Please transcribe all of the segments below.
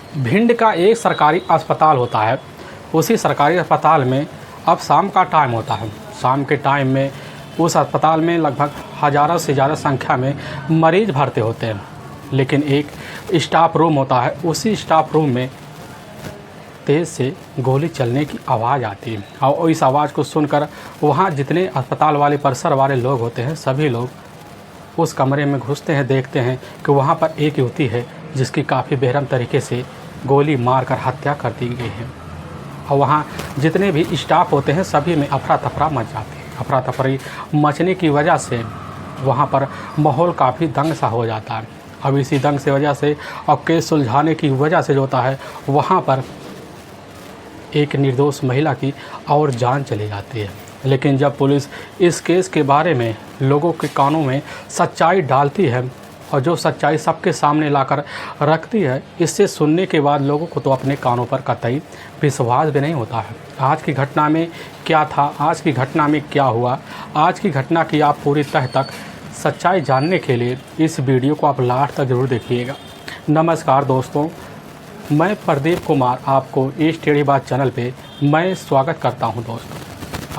भिंड का एक सरकारी अस्पताल होता है। उसी सरकारी अस्पताल में अब शाम का टाइम होता है। शाम के टाइम में उस अस्पताल में लगभग हज़ारों से ज़्यादा संख्या में मरीज़ भर्ती होते हैं, लेकिन एक स्टाफ रूम होता है। उसी स्टाफ रूम में तेज़ से गोली चलने की आवाज़ आती है और इस आवाज़ को सुनकर वहाँ जितने अस्पताल वाले परिसर वाले लोग होते हैं सभी लोग उस कमरे में घुसते हैं। देखते हैं कि वहाँ पर एक युवती है जिसकी काफ़ी बेरहम तरीके से गोली मारकर हत्या कर दी गई है। और वहाँ जितने भी स्टाफ होते हैं सभी में अफरा तफरा मच जाती है। अफरा तफरी मचने की वजह से वहाँ पर माहौल काफ़ी दंग सा हो जाता है। अब इसी दंग से वजह से और केस सुलझाने की वजह से जो होता है वहाँ पर एक निर्दोष महिला की और जान चली जाती है। लेकिन जब पुलिस इस केस के बारे में लोगों के कानों में सच्चाई डालती है और जो सच्चाई सबके सामने लाकर रखती है, इससे सुनने के बाद लोगों को तो अपने कानों पर कतई विश्वास भी नहीं होता है। आज की घटना में क्या था, आज की घटना में क्या हुआ, आज की घटना की आप पूरी तह तक सच्चाई जानने के लिए इस वीडियो को आप लास्ट तक ज़रूर देखिएगा। नमस्कार दोस्तों, मैं प्रदीप कुमार आपको इस टेढ़ी बात चैनल पे मैं स्वागत करता हूं।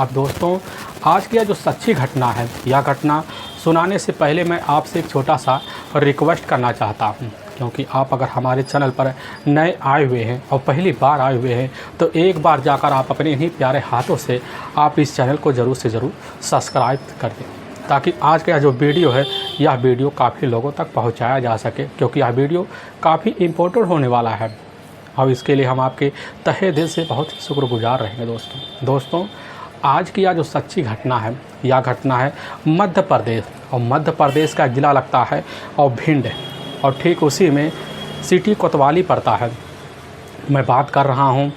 दोस्तों आज की यह जो सच्ची घटना है, यह घटना सुनाने से पहले मैं आपसे एक छोटा सा रिक्वेस्ट करना चाहता हूं, क्योंकि आप अगर हमारे चैनल पर नए आए हुए हैं और पहली बार आए हुए हैं तो एक बार जाकर आप अपने इन्हीं प्यारे हाथों से आप इस चैनल को ज़रूर से ज़रूर सब्सक्राइब कर दें, ताकि आज का जो वीडियो है यह वीडियो काफ़ी लोगों तक पहुंचाया जा सके, क्योंकि यह वीडियो काफ़ी इम्पोर्टेंट होने वाला है और इसके लिए हम आपके तहे दिल से बहुत ही शुक्रगुजार रहेंगे। दोस्तों आज की यह जो सच्ची घटना है, यह घटना है मध्य प्रदेश, और मध्य प्रदेश का ज़िला लगता है और भिंड, और ठीक उसी में सिटी कोतवाली पड़ता है। मैं बात कर रहा हूँ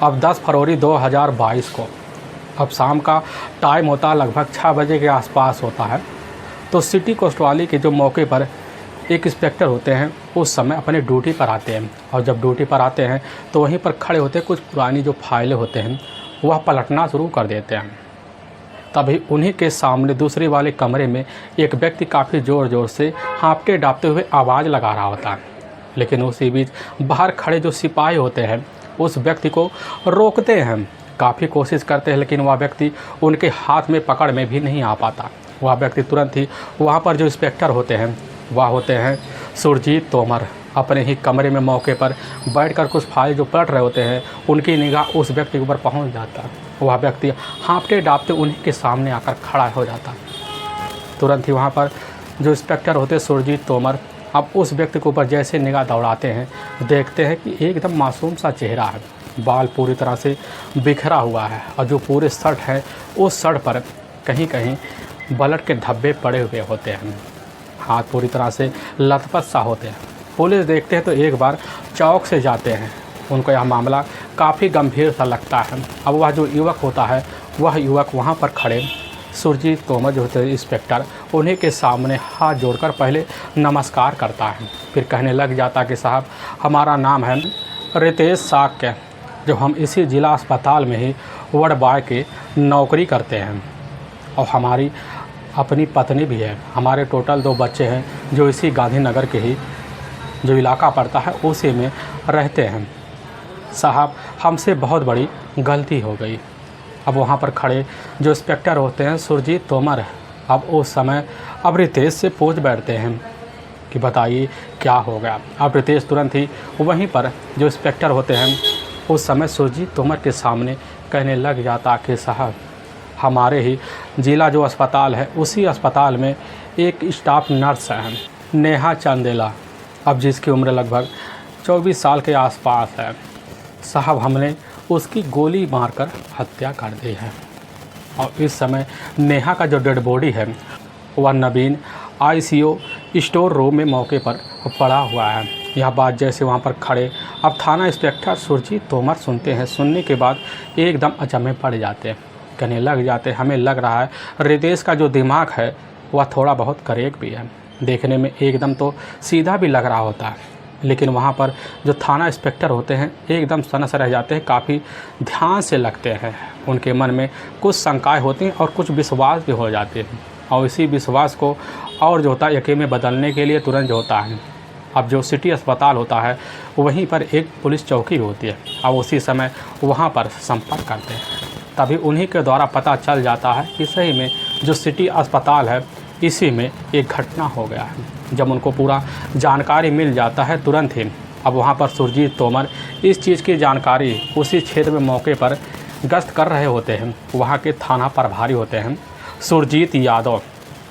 अब 10 फरवरी 2022 को। अब शाम का टाइम होता है, लगभग 6 बजे के आसपास होता है। तो सिटी कोतवाली के जो मौके पर एक इंस्पेक्टर होते हैं उस समय अपने ड्यूटी पर आते हैं, और जब ड्यूटी पर आते हैं तो वहीं पर खड़े होते कुछ पुरानी जो फाइलें होते हैं वह पलटना शुरू कर देते हैं। तभी उन्हीं के सामने दूसरे वाले कमरे में एक व्यक्ति काफ़ी ज़ोर ज़ोर से हाँफते डाँपते हुए आवाज़ लगा रहा होता है। लेकिन उसी बीच बाहर खड़े जो सिपाही होते हैं उस व्यक्ति को रोकते हैं, काफ़ी कोशिश करते हैं, लेकिन वह व्यक्ति उनके हाथ में पकड़ में भी नहीं आ पाता। वह व्यक्ति तुरंत ही वहाँ पर जो इंस्पेक्टर होते हैं वह होते हैं सुरजीत तोमर, अपने ही कमरे में मौके पर बैठकर कुछ फाइल जो पलट रहे होते हैं उनकी निगाह उस व्यक्ति के ऊपर पहुंच जाता है। वह व्यक्ति हाँफते डाँपते उन्हीं के सामने आकर खड़ा हो जाता है। तुरंत ही वहां पर जो इंस्पेक्टर होते हैं सुरजीत तोमर अब उस व्यक्ति के ऊपर जैसे निगाह दौड़ाते हैं, देखते हैं कि एकदम मासूम सा चेहरा है, बाल पूरी तरह से बिखरा हुआ है, और जो पूरे शर्ट है उस शर्ट पर कहीं कहीं ब्लड के धब्बे पड़े हुए होते हैं, हाथ पूरी तरह से लथपथ सा होते हैं। पुलिस देखते हैं तो एक बार चौक से जाते हैं, उनको यह मामला काफ़ी गंभीर सा लगता है। अब वह जो युवक होता है वह युवक वहाँ पर खड़े सुरजीत तोमर जो होते हैं इंस्पेक्टर, उन्हीं के सामने हाथ जोड़कर पहले नमस्कार करता है, फिर कहने लग जाता कि साहब हमारा नाम है रितेश साक्य, जो हम इसी ज़िला अस्पताल में ही वार्ड बॉय के नौकरी करते हैं, और हमारी अपनी पत्नी भी है, हमारे टोटल 2 बच्चे हैं जो इसी गांधीनगर के ही जो इलाका पड़ता है उसी में रहते हैं। साहब हमसे बहुत बड़ी गलती हो गई। अब वहाँ पर खड़े जो इंस्पेक्टर होते हैं सुरजीत तोमर अब उस समय अब रितेश से पूछ बैठते हैं कि बताइए क्या हो गया। अब रितेश तुरंत ही वहीं पर जो इंस्पेक्टर होते हैं उस समय सुरजीत तोमर के सामने कहने लग जाता कि साहब हमारे ही ज़िला जो अस्पताल है उसी अस्पताल में एक स्टाफ नर्स है नेहा चंदेला, अब जिसकी उम्र लगभग 24 साल के आसपास है। साहब हमने उसकी गोली मारकर हत्या कर दी है, और इस समय नेहा का जो डेड बॉडी है वह नवीन आईसीयू स्टोर रूम में मौके पर पड़ा हुआ है। यह बात जैसे वहां पर खड़े अब थाना इंस्पेक्टर सुरजीत तोमर सुनते हैं, सुनने के बाद एकदम अचंभे पड़ जाते हैं, कहने लग जाते हमें लग रहा है रितेश का जो दिमाग है वह थोड़ा बहुत करेक्ट भी है, देखने में एकदम तो सीधा भी लग रहा होता है। लेकिन वहाँ पर जो थाना इंस्पेक्टर होते हैं एकदम सनस रह जाते हैं, काफ़ी ध्यान से लगते हैं, उनके मन में कुछ शंकाएं होती हैं और कुछ विश्वास भी हो जाते हैं, और इसी विश्वास को और जो होता है यकीन में बदलने के लिए तुरंत जो होता है अब जो सिटी अस्पताल होता है वहीं पर एक पुलिस चौकी भी होती है। अब उसी समय वहाँ पर संपर्क करते हैं, तभी उन्हीं के द्वारा पता चल जाता है कि सही में जो सिटी अस्पताल है इसी में एक घटना हो गया है। जब उनको पूरा जानकारी मिल जाता है तुरंत ही अब वहाँ पर सुरजीत तोमर इस चीज़ की जानकारी उसी क्षेत्र में मौके पर गश्त कर रहे होते हैं। वहाँ के थाना प्रभारी होते हैं सुरजीत यादव,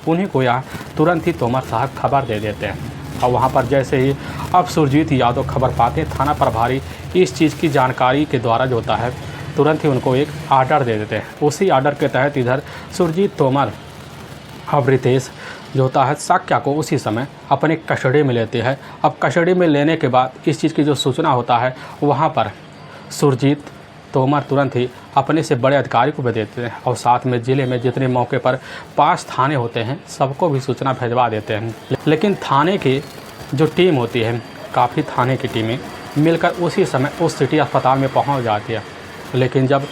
उन्हीं को यह तुरंत ही तोमर साहब खबर दे देते हैं। और वहाँ पर जैसे ही अब सुरजीत यादव खबर पाते हैं, थाना प्रभारी इस चीज़ की जानकारी के द्वारा जो होता है तुरंत ही उनको एक आर्डर दे देते हैं। उसी आर्डर के तहत इधर सुरजीत तोमर अब रितेश जो होता है साक्या को उसी समय अपने कस्टडी में लेते हैं। अब कस्टडी में लेने के बाद इस चीज़ की जो सूचना होता है वहाँ पर सुरजीत तोमर तुरंत ही अपने से बड़े अधिकारी को भी देते हैं और साथ में ज़िले में जितने मौके पर 5 थाने होते हैं सबको भी सूचना भिजवा देते हैं। लेकिन थाने की जो टीम होती है, काफ़ी थाने की टीमें मिलकर उसी समय उस सिटी अस्पताल में पहुंच जाती है। लेकिन जब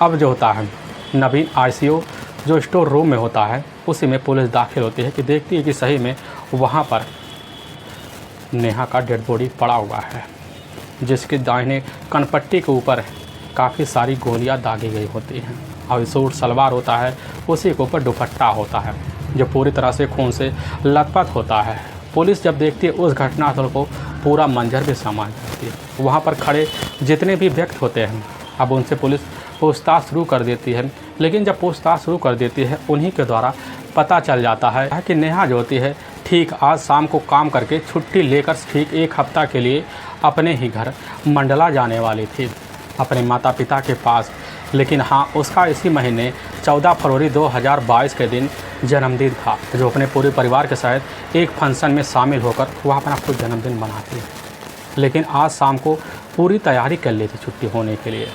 अब जो होता है नवीन ICU जो स्टोर रूम में होता है उसी में पुलिस दाखिल होती है कि देखती है कि सही में वहाँ पर नेहा का डेड बॉडी पड़ा हुआ है, जिसके दाहिने कनपट्टी के ऊपर काफ़ी सारी गोलियां दागी गई होती हैं और सूट सलवार होता है, उसी के ऊपर दुपट्टा होता है जो पूरी तरह से खून से लथपथ होता है। पुलिस जब देखती है उस घटनास्थल को पूरा मंजर भी समझ जाती है। वहाँ पर खड़े जितने भी व्यक्ति होते हैं अब उनसे पुलिस पूछताछ शुरू कर देती है। लेकिन जब पूछताछ शुरू कर देती है उन्हीं के द्वारा पता चल जाता है कि नेहा जो होती है ठीक आज शाम को काम करके छुट्टी लेकर ठीक 1 हफ्ता के लिए अपने ही घर मंडला जाने वाली थी अपने माता पिता के पास। लेकिन हाँ, उसका इसी महीने 14 फरवरी 2022 के दिन जन्मदिन था, जो अपने पूरे परिवार के साथ एक फंक्शन में शामिल होकर वह अपना खुद जन्मदिन मनाती है। लेकिन आज शाम को पूरी तैयारी कर ली थी छुट्टी होने के लिए,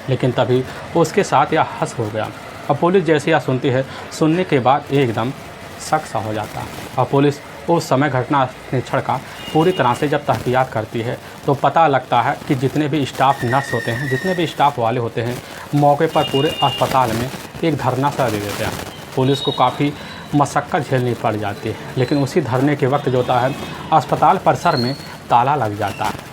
लेकिन तभी उसके साथ यह हंस हो गया। अब पुलिस जैसे यह सुनती है, सुनने के बाद एकदम शक सा हो जाता है। और पुलिस उस समय घटना स्थल का पूरी तरह से जब तहकीकात करती है तो पता लगता है कि जितने भी स्टाफ नर्स होते हैं, जितने भी स्टाफ वाले होते हैं, मौके पर पूरे अस्पताल में एक धरना सा दे देते हैं। पुलिस को काफ़ी मशक्क़त झेलनी पड़ जाती है। लेकिन उसी धरने के वक्त जो होता है अस्पताल परिसर में ताला लग जाता है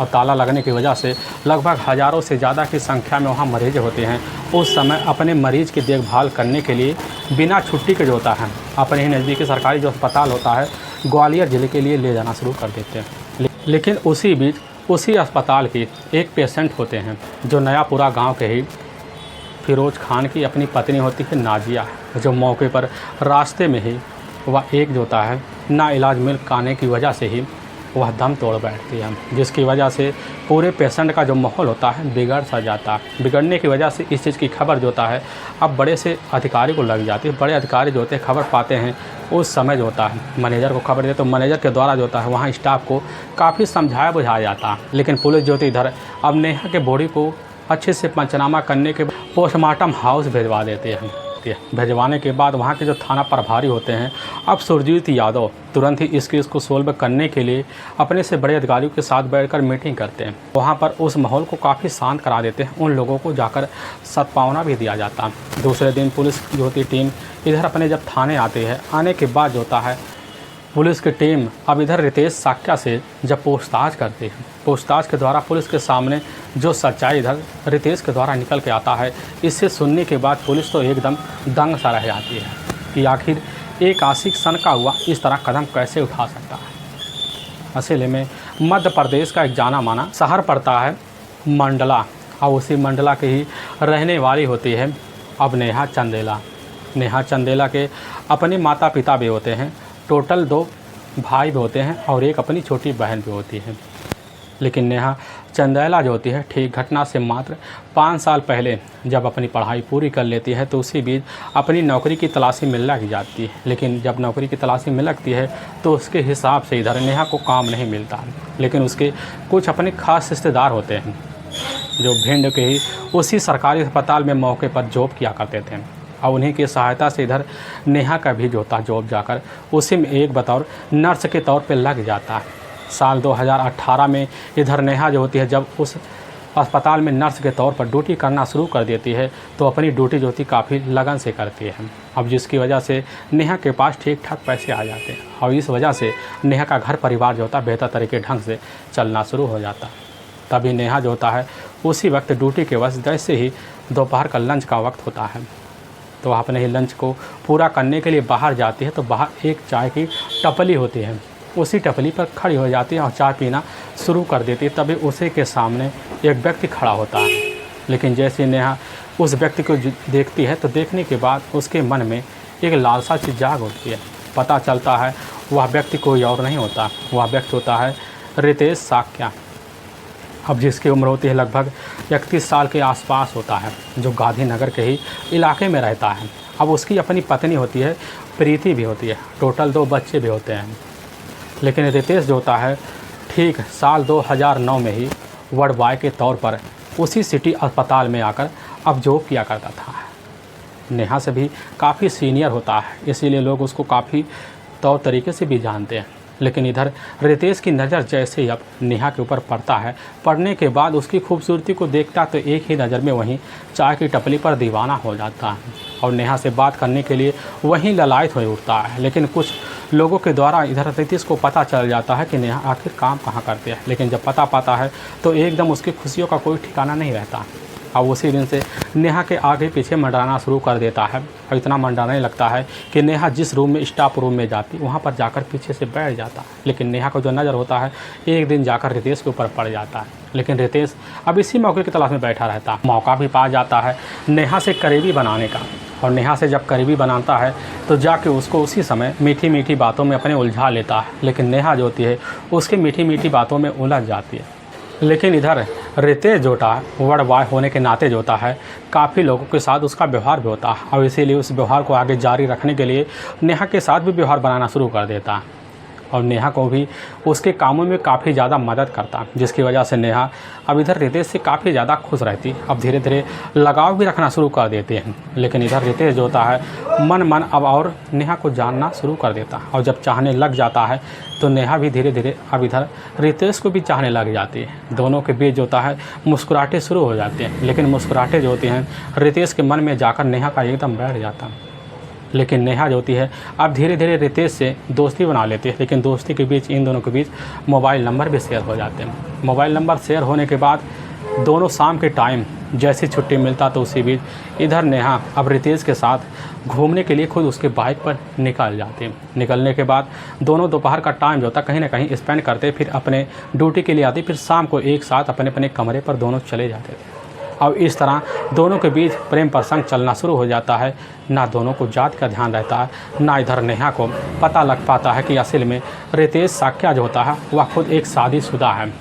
और ताला लगने की वजह से लगभग हज़ारों से ज़्यादा की संख्या में वहाँ मरीज होते हैं। उस समय अपने मरीज़ की देखभाल करने के लिए बिना छुट्टी के जो होता है अपने ही नज़दीकी सरकारी जो अस्पताल होता है ग्वालियर ज़िले के लिए ले जाना शुरू कर देते हैं। लेकिन उसी बीच उसी अस्पताल के एक पेशेंट होते हैं जो नयापुरा गांव के ही फिरोज़ खान की अपनी पत्नी होती है नाजिया, जो मौके पर रास्ते में ही वह एक जो होता है ना इलाज मिल पाने की वजह से ही वह दम तोड़ बैठती है, जिसकी वजह से पूरे पेशेंट का जो माहौल होता है बिगड़ सा जाता है। बिगड़ने की वजह से इस चीज़ की खबर जो होता है अब बड़े से अधिकारी को लग जाती है। बड़े अधिकारी जो होते हैं खबर पाते हैं, उस समय जो होता है मैनेजर को खबर देते, तो मैनेजर के द्वारा जो होता है वहाँ स्टाफ को काफ़ी समझाया बुझाया जाता है। लेकिन पुलिस जो होती इधर अब नेहा के बॉडी को अच्छे से पंचनामा करने के पोस्टमार्टम हाउस भिजवा देते हैं। भिजवाने के बाद वहाँ के जो थाना प्रभारी होते हैं अब सुरजीत यादव तुरंत ही इस केस को सोल्व करने के लिए अपने से बड़े अधिकारियों के साथ बैठकर मीटिंग करते हैं। वहाँ पर उस माहौल को काफ़ी शांत करा देते हैं। उन लोगों को जाकर सद्भावना भी दिया जाता है। दूसरे दिन पुलिस जो होती टीम इधर अपने जब थाने आती है, आने के बाद जो होता है पुलिस की टीम अब इधर रितेश साक्या से जब पूछताछ करती है, पूछताछ के द्वारा पुलिस के सामने जो सच्चाई इधर रितेश के द्वारा निकल के आता है, इससे सुनने के बाद पुलिस तो एकदम दंग सा रह जाती है कि आखिर एक आशिक सनका हुआ इस तरह कदम कैसे उठा सकता है। असल में मध्य प्रदेश का एक जाना माना शहर पड़ता है मंडला, और उसी मंडला के ही रहने वाली होती है अब नेहा चंदेला। नेहा चंदेला के अपने माता पिता भी होते हैं, टोटल 2 भाई भी होते हैं और एक अपनी छोटी बहन भी होती है। लेकिन नेहा चंदेला जो होती है ठीक घटना से मात्र 5 साल पहले जब अपनी पढ़ाई पूरी कर लेती है तो उसी बीच अपनी नौकरी की तलाशी में लग जाती है। लेकिन जब नौकरी की तलाशी में लगती है तो उसके हिसाब से इधर नेहा को काम नहीं मिलता है। लेकिन उसके कुछ अपने खास रिश्तेदार होते हैं जो भिंड के ही उसी सरकारी अस्पताल में मौके पर जॉब किया करते थे, और उन्हीं की सहायता से इधर नेहा का भी जो होता जॉब जाकर उसी में एक बतौर नर्स के तौर पे लग जाता है। साल 2018 में इधर नेहा जो होती है जब उस अस्पताल में नर्स के तौर पर ड्यूटी करना शुरू कर देती है तो अपनी ड्यूटी जो थी काफ़ी लगन से करती है। अब जिसकी वजह से नेहा के पास ठीक ठाक पैसे आ जाते हैं और इस वजह से नेहा का घर परिवार जो होता है बेहतर तरीके ढंग से चलना शुरू हो जाता है। तभी नेहा जो होता है उसी वक्त ड्यूटी के वक्त जैसे ही दोपहर का लंच का वक्त होता है तो वह अपने ही लंच को पूरा करने के लिए बाहर जाती है। तो बाहर एक चाय की टपली होती है, उसी टपली पर खड़ी हो जाती है और चाय पीना शुरू कर देती है। तभी उसी के सामने एक व्यक्ति खड़ा होता है, लेकिन जैसे नेहा उस व्यक्ति को देखती है तो देखने के बाद उसके मन में एक लालसा सी जाग उठती है। पता चलता है वह व्यक्ति कोई और नहीं होता, वह व्यक्ति होता है रितेश साक्या। अब जिसकी उम्र होती है लगभग 31 साल के आसपास होता है, जो गांधीनगर के ही इलाके में रहता है। अब उसकी अपनी पत्नी होती है, प्रीति भी होती है, टोटल 2 बच्चे भी होते हैं। लेकिन रितेश जो होता है ठीक साल 2009 में ही वार्ड बॉय के तौर पर उसी सिटी अस्पताल में आकर अब जॉब किया करता था। नेहा से भी काफ़ी सीनियर होता है, इसीलिए लोग उसको काफ़ी तौर तरीके से भी जानते हैं। लेकिन इधर रितेश की नज़र जैसे ही अब नेहा के ऊपर पड़ता है, पड़ने के बाद उसकी खूबसूरती को देखता तो एक ही नज़र में वहीं चाय की टपली पर दीवाना हो जाता है और नेहा से बात करने के लिए वहीं ललायत हो उठता है। लेकिन कुछ लोगों के द्वारा इधर रितेश को पता चल जाता है कि नेहा आखिर काम कहाँ करती है। लेकिन जब पता पाता है तो एकदम उसकी खुशियों का कोई ठिकाना नहीं रहता और उसी दिन से नेहा के आगे पीछे मंडराना शुरू कर देता है और इतना मंडराने लगता है कि नेहा जिस रूम में स्टाफ रूम में जाती वहाँ पर जाकर पीछे से बैठ जाता है। लेकिन नेहा को जो नज़र होता है एक दिन जाकर रितेश के ऊपर पड़ जाता है। लेकिन रितेश अब इसी मौके की तलाश में बैठा रहता है। मौका भी पा जाता है नेहा से करीबी बनाने का और नेहा से जब करीबी बनाता है तो जाके उसको उसी समय मीठी मीठी बातों में अपने उलझा लेता है। लेकिन नेहा जो होती है उसकी मीठी मीठी बातों में उलझ जाती है। लेकिन इधर रितेश जो होता है वार्ड बॉय होने के नाते जो होता है काफ़ी लोगों के साथ उसका व्यवहार भी होता है और इसीलिए उस व्यवहार को आगे जारी रखने के लिए नेहा के साथ भी व्यवहार बनाना शुरू कर देता है और नेहा को भी उसके कामों में काफ़ी ज़्यादा मदद करता, जिसकी वजह से नेहा अब इधर रितेश से काफ़ी ज़्यादा खुश रहती। अब धीरे धीरे लगाव भी रखना शुरू कर देते हैं। लेकिन इधर रितेश जो होता है मन अब और नेहा को जानना शुरू कर देता और जब चाहने लग जाता है तो नेहा भी धीरे धीरे अब इधर रितेश को भी चाहने लग जाती है। दोनों के बीच जो होता है मुस्कुराहटें शुरू हो जाती हैं। लेकिन मुस्कुराहटें जो होती हैं रितेश के मन में जाकर नेहा का एकदम बैठ जाता है। लेकिन नेहा जो होती है अब धीरे धीरे रितेश से दोस्ती बना लेती है। लेकिन दोस्ती के बीच इन दोनों के बीच मोबाइल नंबर भी शेयर हो जाते हैं। मोबाइल नंबर शेयर होने के बाद दोनों शाम के टाइम जैसी छुट्टी मिलता तो उसी बीच इधर नेहा अब रितेश के साथ घूमने के लिए खुद उसके बाइक पर निकल जाती है। निकलने के बाद दोनों दोपहर का टाइम जो होता कहीं ना कहीं स्पेंड करते, फिर अपने ड्यूटी के लिए आते, फिर शाम को एक साथ अपने अपने कमरे पर दोनों चले जाते थे। और इस तरह दोनों के बीच प्रेम प्रसंग चलना शुरू हो जाता है। ना दोनों को जात का ध्यान रहता है, ना इधर नेहा को पता लग पाता है कि असल में रितेश साक्या जो होता है वह खुद एक शादीशुदा है।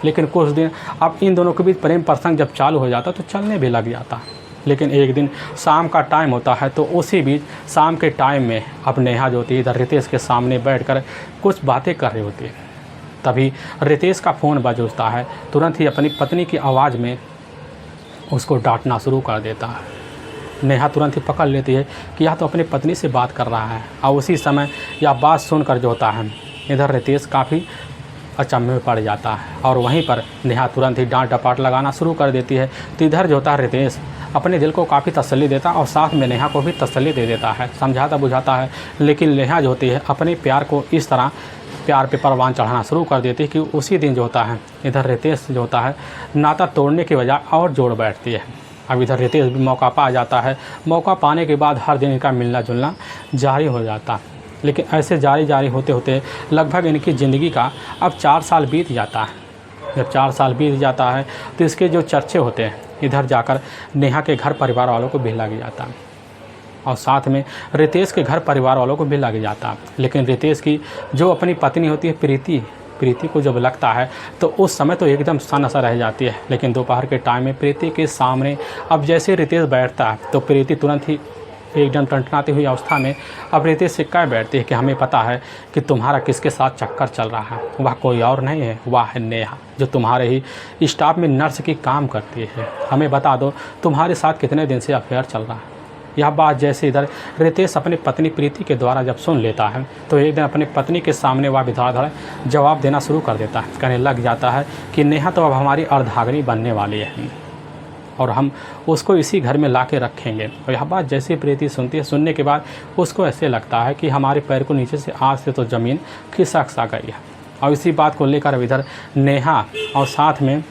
लेकिन कुछ दिन अब इन दोनों के बीच प्रेम प्रसंग जब चालू हो जाता तो चलने भी लग जाता। लेकिन एक दिन शाम का टाइम होता है तो उसी बीच शाम के टाइम में अब नेहा जो होती है इधर रितेश के सामने बैठकर कुछ बातें कर रही होती है। तभी रितेश का फ़ोन बज उठता है। तुरंत ही अपनी पत्नी की आवाज़ में उसको डांटना शुरू कर देता है। नेहा तुरंत ही पकड़ लेती है कि यह तो अपनी पत्नी से बात कर रहा है और उसी समय यह बात सुनकर जो होता है इधर रितेश काफ़ी अचंभे में पड़ जाता है और वहीं पर नेहा तुरंत ही डांट डपाट लगाना शुरू कर देती है। तो इधर जो होता है रितेश अपने दिल को काफ़ी तसल्ली देता और साथ में नेहा को भी तसल्ली दे देता है, समझाता बुझाता है। लेकिन नेहा जो होती है अपने प्यार को इस तरह प्यार पे परवान चढ़ाना शुरू कर देती है कि उसी दिन जो होता है इधर रितेश जो होता है नाता तोड़ने की वजह और जोड़ बैठती है। अब इधर रितेश भी मौका पा जाता है। मौका पाने के बाद हर दिन इनका मिलना जुलना जारी हो जाता है। लेकिन ऐसे जारी होते होते लगभग इनकी ज़िंदगी का अब 4 साल बीत जाता है। जब 4 साल बीत जाता है तो इसके जो चर्चे होते हैं इधर जाकर नेहा के घर परिवार वालों को भी लग जाता है और साथ में रितेश के घर परिवार वालों को भी लग जाता। लेकिन रितेश की जो अपनी पत्नी होती है प्रीति को जब लगता है तो उस समय तो एकदम सन्न-सा रह जाती है। लेकिन दोपहर के टाइम में प्रीति के सामने अब जैसे रितेश बैठता है तो प्रीति तुरंत ही एकदम टनटनाती हुई अवस्था में अब रितेश से कह बैठती है कि हमें पता है कि तुम्हारा किसके साथ चक्कर चल रहा है। वह कोई और नहीं है, वह है नेहा जो तुम्हारे ही स्टाफ में नर्स की काम करती है। हमें बता दो तुम्हारे साथ कितने दिन से अफेयर चल रहा है। यह बात जैसे इधर रितेश अपनी पत्नी प्रीति के द्वारा जब सुन लेता है तो एक दिन अपनी पत्नी के सामने वह धड़ाधड़ जवाब देना शुरू कर देता है। कहने लग जाता है कि नेहा तो अब हमारी अर्धांगिनी बनने वाली है और हम उसको इसी घर में ला के रखेंगे। और यह बात जैसे प्रीति सुनती है, सुनने के बाद उसको ऐसे लगता है कि हमारे पैर को नीचे से आज से तो ज़मीन खिसक सा गई है। और इसी बात को लेकर अब इधर नेहा और साथ में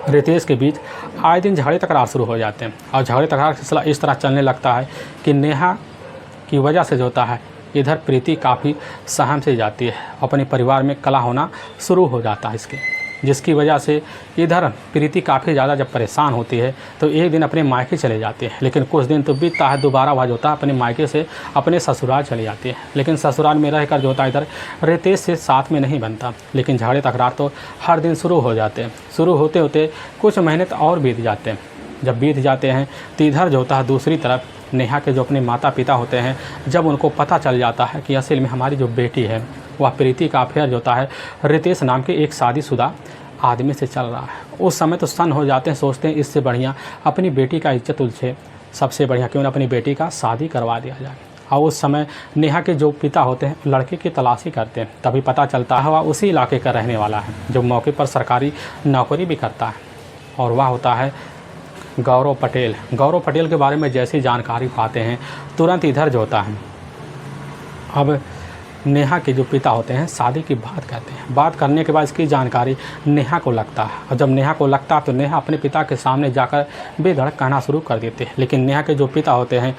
रितेश के बीच आए दिन झगड़े तकरार शुरू हो जाते हैं। और झगड़े तकरार का सिलसिला इस तरह चलने लगता है कि नेहा की वजह से जो होता है इधर प्रीति काफ़ी सहम से जाती है, अपने परिवार में कलह होना शुरू हो जाता है इसके, जिसकी वजह से इधर प्रीति काफ़ी ज़्यादा जब परेशान होती है तो एक दिन अपने मायके चले जाते हैं। लेकिन कुछ दिन तो बीतता है, दोबारा वह जो होता है अपने मायके से अपने ससुराल चले जाती है। लेकिन ससुराल में रहकर जो होता है इधर रितेश से साथ में नहीं बनता। लेकिन झगड़े तकरार तो हर दिन शुरू हो जाते हैं। शुरू होते होते कुछ महीने तो और बीत जाते हैं। जब बीत जाते हैं तो इधर जो होता है दूसरी तरफ नेहा के जो अपने माता पिता होते हैं, जब उनको पता चल जाता है कि असल में हमारी जो बेटी है वह प्रीति का अफेयर जो होता है रितेश नाम के एक शादीशुदा आदमी से चल रहा है, उस समय तो सन्न हो जाते हैं। सोचते हैं इससे बढ़िया अपनी बेटी का इज्जत उलझे, सबसे बढ़िया क्यों ना अपनी बेटी का शादी करवा दिया जाए। और उस समय नेहा के जो पिता होते हैं लड़के की तलाशी करते हैं। तभी पता चलता है वह उसी इलाके का रहने वाला है जो मौके पर सरकारी नौकरी भी करता है, और वह होता है गौरव पटेल। गौरव पटेल के बारे में जैसी जानकारी पाते हैं तुरंत इधर जो होता है अब नेहा के जो पिता होते हैं शादी की बात करते हैं। बात करने के बाद इसकी जानकारी नेहा को लगता है, और जब नेहा को लगता है तो नेहा अपने पिता के सामने जाकर बेधड़क कहना शुरू कर देते हैं। लेकिन नेहा के जो पिता होते हैं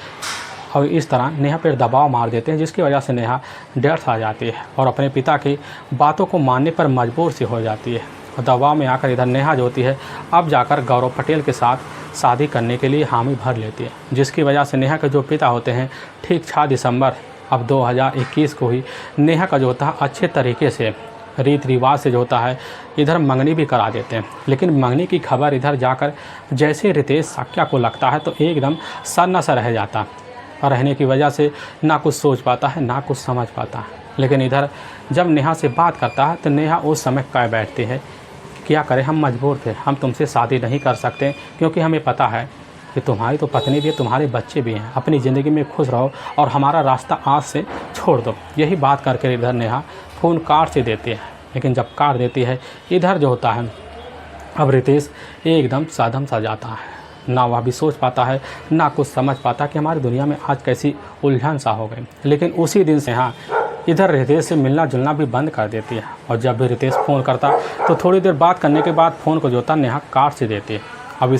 और इस तरह नेहा पर दबाव मार देते हैं, जिसकी वजह से नेहा डर सा जाती है और अपने पिता की बातों को मानने पर मजबूर सी हो जाती है। और दबाव में आकर इधर नेहा जो होती है अब जाकर गौरव पटेल के साथ शादी करने के लिए हामी भर लेती है, जिसकी वजह से नेहा के जो पिता होते हैं ठीक 6 दिसंबर अब 2021 को ही नेहा का जो होता है अच्छे तरीके से रीति रिवाज से जो होता है इधर मंगनी भी करा देते हैं। लेकिन मंगनी की खबर इधर जाकर जैसे रितेश साक्या को लगता है तो एकदम सन्ना सा रह जाता, और रहने की वजह से ना कुछ सोच पाता है ना कुछ समझ पाता है। लेकिन इधर जब नेहा से बात करता है तो नेहा उस समय कह बैठती है क्या करें, हम मजबूर थे, हम तुमसे शादी नहीं कर सकते क्योंकि हमें पता है कि तुम्हारी तो पत्नी भी है, तुम्हारे बच्चे भी हैं, अपनी ज़िंदगी में खुश रहो और हमारा रास्ता आज से छोड़ दो। यही बात करके इधर नेहा फ़ोन काट से देती है। लेकिन जब काट देती है इधर जो होता है अब रितेश एकदम साधम सा जाता है, ना वह भी सोच पाता है ना कुछ समझ पाता कि हमारी दुनिया में आज कैसी उलझन सा हो गई। लेकिन उसी दिन से हाँ इधर रितेश से मिलना जुलना भी बंद कर देती है, और जब भी रितेश फ़ोन करता तो थोड़ी देर बात करने के बाद फ़ोन को जो होता नेहा काट से देती है। अब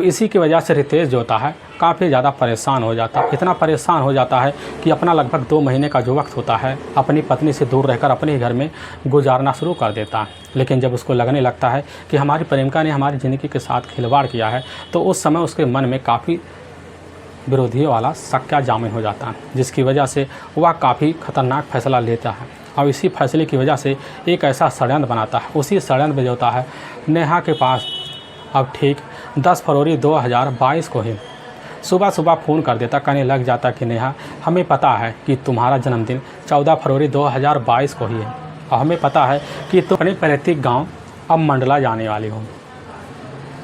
इसी की वजह से रितेश जो होता है काफ़ी ज़्यादा परेशान हो जाता है। इतना परेशान हो जाता है कि अपना लगभग 2 महीने का जो वक्त होता है अपनी पत्नी से दूर रहकर अपने ही घर में गुजारना शुरू कर देता है। लेकिन जब उसको लगने लगता है कि हमारी प्रेमिका ने हमारी ज़िंदगी के साथ खिलवाड़ किया है तो उस समय उसके मन में काफ़ी विरोधियों वाला शक जामिन हो जाता है, जिसकी वजह से वह काफ़ी खतरनाक फैसला लेता है। और इसी फैसले की वजह से एक ऐसा षड्यंत्र बनाता है। उसी षड्यंत्र में जो होता है नेहा के पास अब ठीक 10 फरवरी 2022 को ही सुबह फ़ोन कर देता, कहने लग जाता कि नेहा हमें पता है कि तुम्हारा जन्मदिन 14 फरवरी 2022 को ही है, और हमें पता है कि तुम अपने पैतृक गांव अब मंडला जाने वाली हो,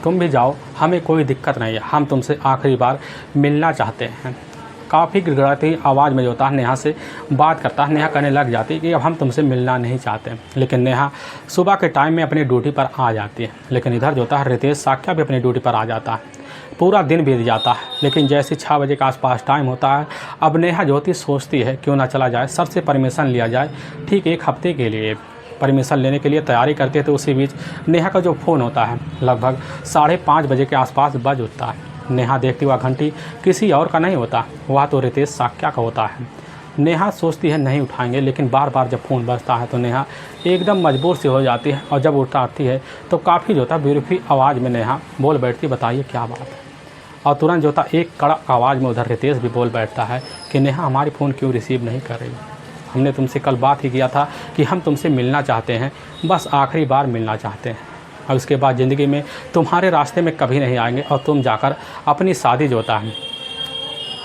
तुम भी जाओ, हमें कोई दिक्कत नहीं है, हम तुमसे आखिरी बार मिलना चाहते हैं। काफ़ी गिड़गिड़ाती आवाज़ में जो होता है नेहा से बात करता है। नेहा कहने लग जाती है कि अब हम तुमसे मिलना नहीं चाहते। लेकिन नेहा सुबह के टाइम में अपनी ड्यूटी पर आ जाती है। लेकिन इधर जो होता है रितेश साक्या भी अपनी ड्यूटी पर आ जाता है। पूरा दिन बीत जाता है। लेकिन जैसे 6 बजे के आसपास टाइम होता है अब नेहा जो होती सोचती है क्यों ना चला जाए, सर से परमिशन लिया जाए ठीक 1 हफ्ते के लिए। परमिशन लेने के लिए तैयारी करते हैं तो उसी बीच नेहा का जो फ़ोन होता है लगभग 5:30 बजे के आसपास बज उठता है। नेहा देखती वह घंटी किसी और का नहीं होता, वह तो रितेश साक्या का होता है। नेहा सोचती है नहीं उठाएंगे, लेकिन बार बार जब फ़ोन बजता है तो नेहा एकदम मजबूर सी हो जाती है, और जब उठाती है तो काफ़ी जो होता ब्यूटीफुल आवाज़ में नेहा बोल बैठती बताइए क्या बात है। और तुरंत जो होता एक कड़क आवाज़ में उधर रितेश भी बोल बैठता है कि नेहा हमारी फ़ोन क्यों रिसीव नहीं कर रही, हमने तुमसे कल बात ही किया था कि हम तुमसे मिलना चाहते हैं, बस आखिरी बार मिलना चाहते हैं, और उसके बाद ज़िंदगी में तुम्हारे रास्ते में कभी नहीं आएंगे, और तुम जाकर अपनी शादी जो होता है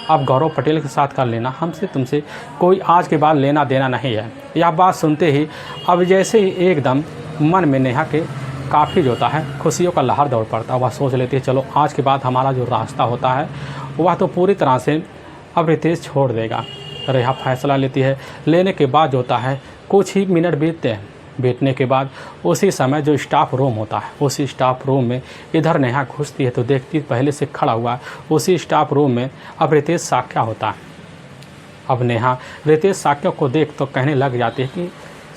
अब गौरव पटेल के साथ कर लेना, हमसे तुमसे कोई आज के बाद लेना देना नहीं है। यह बात सुनते ही अब जैसे ही एकदम मन में नेहा के काफ़ी जो होता है खुशियों का लहर दौड़ पड़ता है। वह सोच लेती है चलो आज के बाद हमारा जो रास्ता होता है वह तो पूरी तरह से अब रितेश छोड़ देगा। रेहा फैसला लेती है। लेने के बाद जो होता है कुछ ही मिनट बीतते हैं। बीतने के बाद उसी समय जो स्टाफ रूम होता है उसी स्टाफ रूम में इधर नेहा घुसती है तो देखती पहले से खड़ा हुआ उसी स्टाफ रूम में अब रितेश साक्या होता है। अब नेहा रितेश साक्या को देख तो कहने लग जाती है कि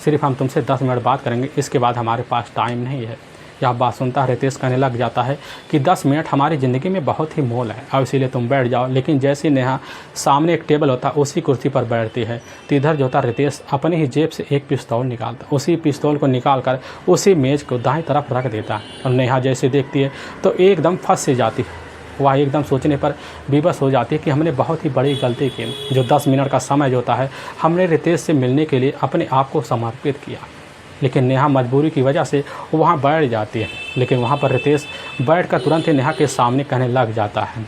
सिर्फ हम तुमसे 10 मिनट बात करेंगे, इसके बाद हमारे पास टाइम नहीं है। यह बात सुनता है रितेश कहने लग जाता है कि 10 मिनट हमारी ज़िंदगी में बहुत ही मोल है, अब इसीलिए तुम बैठ जाओ। लेकिन जैसे नेहा सामने एक टेबल होता है उसी कुर्सी पर बैठती है तो इधर जो होता रितेश अपनी ही जेब से एक पिस्तौल निकालता है। उसी पिस्तौल को निकाल कर उसी मेज़ को दाएं तरफ रख देता है और नेहा जैसे देखती है तो एकदम फंस से जाती है। वह एकदम सोचने पर विवश हो जाती है कि हमने बहुत ही बड़ी गलती की, जो 10 मिनट का समय जो होता है हमने रितेश से मिलने के लिए अपने आप को समर्पित किया। लेकिन नेहा मजबूरी की वजह से वहाँ बैठ जाती है। लेकिन वहाँ पर रितेश बैठकर तुरंत ही नेहा के सामने कहने लग जाता है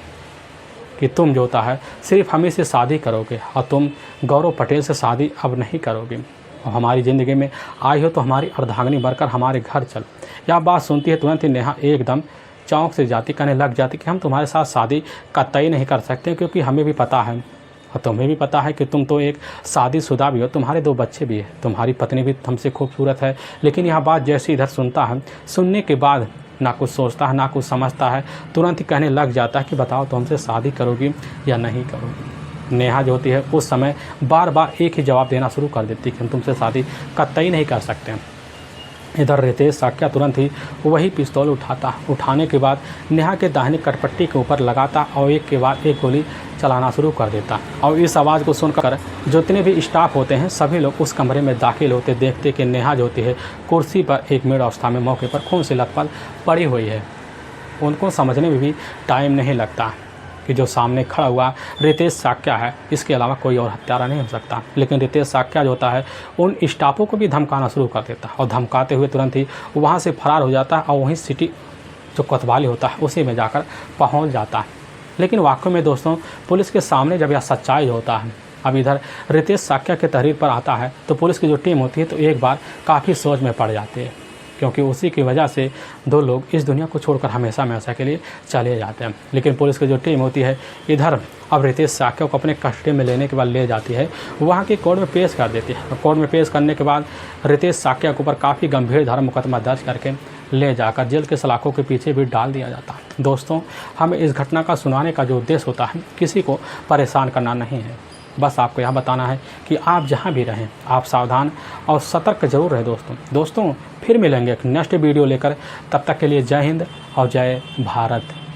कि तुम जो होता है सिर्फ हमें से शादी करोगे और तुम गौरव पटेल से शादी अब नहीं करोगे और हमारी ज़िंदगी में आई हो तो हमारी अर्धांगिनी बनकर हमारे घर चलो। यह बात सुनती है तुरंत ही नेहा एकदम चौंक से जाती, कहने लग जाती कि हम तुम्हारे साथ शादी कतई नहीं कर सकते, क्योंकि हमें भी पता है और तुम्हें भी पता है कि तुम तो एक शादीशुदा भी हो, तुम्हारे 2 बच्चे भी हैं, तुम्हारी पत्नी भी हमसे खूबसूरत है। लेकिन यह बात जैसे इधर सुनता है, सुनने के बाद ना कुछ सोचता है ना कुछ समझता है, तुरंत ही कहने लग जाता है कि बताओ तो हमसे शादी करोगी या नहीं करोगी। नेहा जो होती है उस समय बार बार एक ही जवाब देना शुरू कर देती है कि हम तुमसे शादी कतई नहीं कर सकते। इधर रितेश साक्या तुरंत ही वही पिस्तौल उठाने के बाद नेहा के दाहिने कटपट्टी के ऊपर लगाता और एक के बाद एक गोली चलाना शुरू कर देता। और इस आवाज़ को सुनकर जितने भी स्टाफ होते हैं सभी लोग उस कमरे में दाखिल होते, देखते कि नेहा जो होती है कुर्सी पर एक मृत अवस्था में मौके पर खून से लथपथ पड़ी हुई है। उनको समझने में भी टाइम नहीं लगता कि जो सामने खड़ा हुआ रितेश साक्या है, इसके अलावा कोई और हत्यारा नहीं हो सकता। लेकिन रितेश साक्या जो होता है उन स्टाफों को भी धमकाना शुरू कर देता है और धमकाते हुए तुरंत ही वहाँ से फरार हो जाता है और वहीं सिटी जो कोतवाली होता है उसी में जाकर पहुँच जाता है। लेकिन वाकई में दोस्तों पुलिस के सामने जब यह सच्चाई होता है, अब इधर रितेश साक्या के तहरीर पर आता है तो पुलिस की जो टीम होती है तो एक बार काफ़ी सोच में पड़ जाती है, क्योंकि उसी की वजह से 2 लोग इस दुनिया को छोड़कर हमेशा हमेशा के लिए चले जाते हैं। लेकिन पुलिस की जो टीम होती है इधर अब रितेश साक्या को अपने कस्टडी में लेने के बाद ले जाती है, वहाँ की कोर्ट में पेश कर देती है। कोर्ट में पेश करने के बाद रितेश साक्या के ऊपर काफ़ी गंभीर धारा मुकदमा दर्ज करके ले जाकर जेल के सलाखों के पीछे भी डाल दिया जाता है। दोस्तों हमें इस घटना का सुनाने का जो उद्देश्य होता है किसी को परेशान करना नहीं है, बस आपको यह बताना है कि आप जहां भी रहें आप सावधान और सतर्क जरूर रहें। दोस्तों फिर मिलेंगे एक नेक्स्ट वीडियो लेकर, तब तक के लिए जय हिंद और जय भारत।